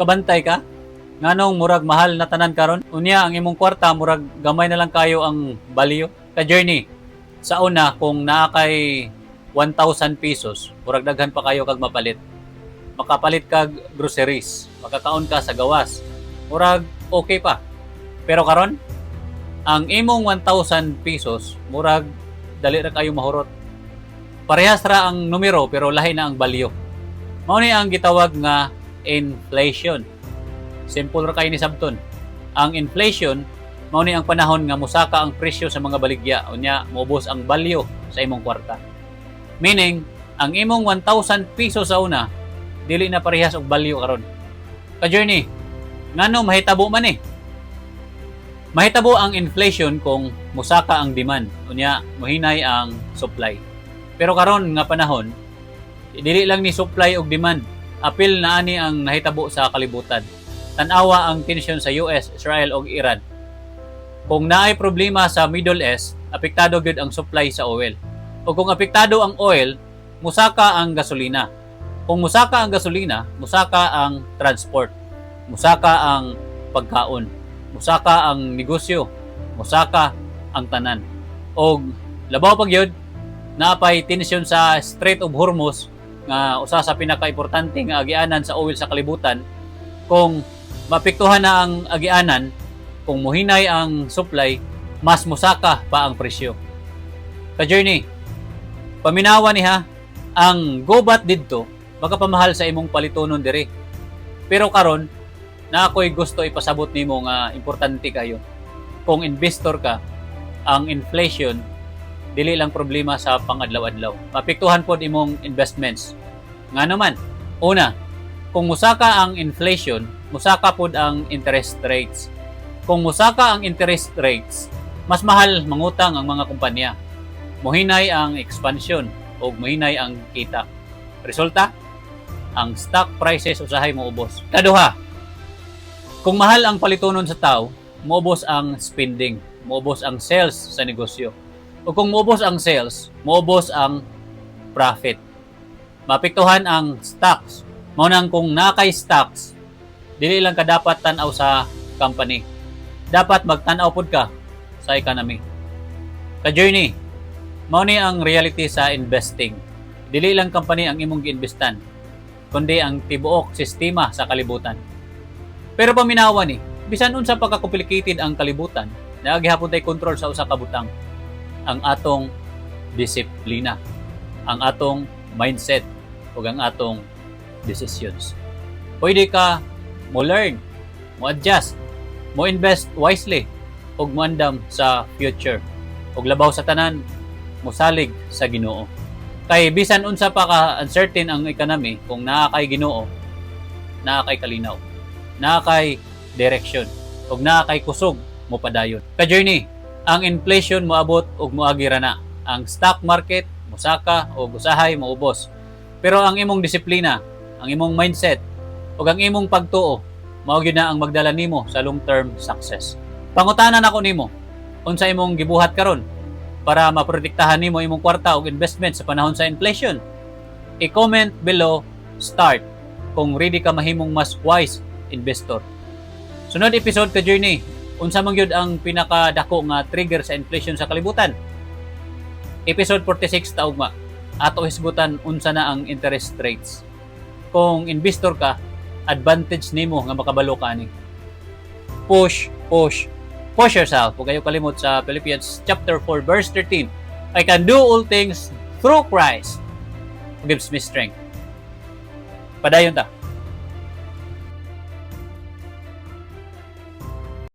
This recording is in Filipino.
kabantay ka? Nganong murag mahal na tanan karon? Unya ang imong kwarta murag gamay na lang kayo ang balyo. Ka journey. Sa una kung naa kay 1,000 pesos, murag daghan pa kayo kag mapalit. Makapalit kag groceries, makakaon ka sa gawas. Murag okay pa. Pero karon, ang imong 1,000 pesos, murag dali ra kayo mahurot. Parehas ra ang numero pero lahi na ang balyo. Mao ni ang gitawag nga inflation. Simple ra kay ni sabton. Ang inflation mao ni ang panahon nga musaka ang presyo sa mga baligya unya moubos ang balyo sa imong kwarta. Meaning, ang imong 1,000 pesos sa una dili na parehas og balyo karon. Ka journey, ngano mahitabo man eh. Mahitabo ang inflation kung musaka ang demand unya mohinay ang supply. Pero karon nga panahon, dili lang ni supply og demand, apil na ani ang nahitabo sa kalibutan. Tan-awa ang tensyon sa US, Israel ug Iran. Kung naay problema sa Middle East, apektado gyud ang supply sa oil. O kung apektado ang oil, musaka ang gasolina. Kung musaka ang gasolina, musaka ang transport, musaka ang pagkaon, musaka ang negosyo, musaka ang tanan. Og labaw pa gyud napay tensyon sa Strait of Hormuz nga usa sa pinaka-importante nga agianan sa oil sa kalibutan. Kung mapektuhan na ang agianan, kung muhinay ang supply, mas musaka pa ang presyo. Ka journey, paminawa ni ha, ang gobat didto magapamahal sa imong palitonon diri. Pero karon na ako'y gusto ipasabot nimo nga importante kayo. Kung investor ka, ang inflation dili lang problema sa pangadlaw-adlaw. Mapektuhan pod imong investments. Nga naman, una, kung musaka ang inflation, musaka pod ang interest rates. Kung musaka ang interest rates, mas mahal mangutang ang mga kumpanya. Mohinay ang expansion o mohinay ang kita. Resulta, ang stock prices usahay moubos. Kaduha, kung mahal ang palitonon sa tao, moubos ang spending, moubos ang sales sa negosyo. O kung moubos ang sales, moubos ang profit. Mapektuhan ang stocks. Mao nang kung nakay stocks, dili lang ka dapat tan-aw sa company. Dapat magtan-aw pod ka sa economy. Ka journey, mao ni ang reality sa investing. Dili lang company ang imong giinvestan, kundi ang tibuok sistema sa kalibutan. Pero paminawa ni, bisan unsa pa ka complicated ang kalibutan, naagihapon tay control sa usa ka butang. Ang atong disiplina, ang atong mindset, ug ang atong decisions. Pwede ka mo learn, mo adjust, mo invest wisely, ug mo andam sa future. Ug labaw sa tanan, mo salig sa Ginoo. Kay bisan unsa pa ka uncertain ang economy, kung naa kay Ginoo, naa kay kalinaw, naa kay direction, ug naa kay kusog mo padayon. Ka journey, ang inflation moabot ug moagi ra na. Ang stock market musaka ug usahay moubos. Pero ang imong disiplina, ang imong mindset ug ang imong pagtuo mao gyud na ang magdala nimo sa long-term success. Pangutanan ako nimo, unsa imong gibuhat karon para maprotektahan nimo imong kwarta ug investment sa panahon sa inflation? I-comment below start kung ready ka mahimong mas wise investor. Sunod episode ka journey, unsa man gyud ang pinakadako nga trigger sa inflation sa kalibutan? Episode 46 taugma. Ato hisgutan unsa na ang interest rates. Kung investor ka, advantage nimo nga makabalo ka ani. Push yourself. Huwag kayo kalimot sa Philippians chapter 4 verse 13. I can do all things through Christ who gives me strength. Padayon ta.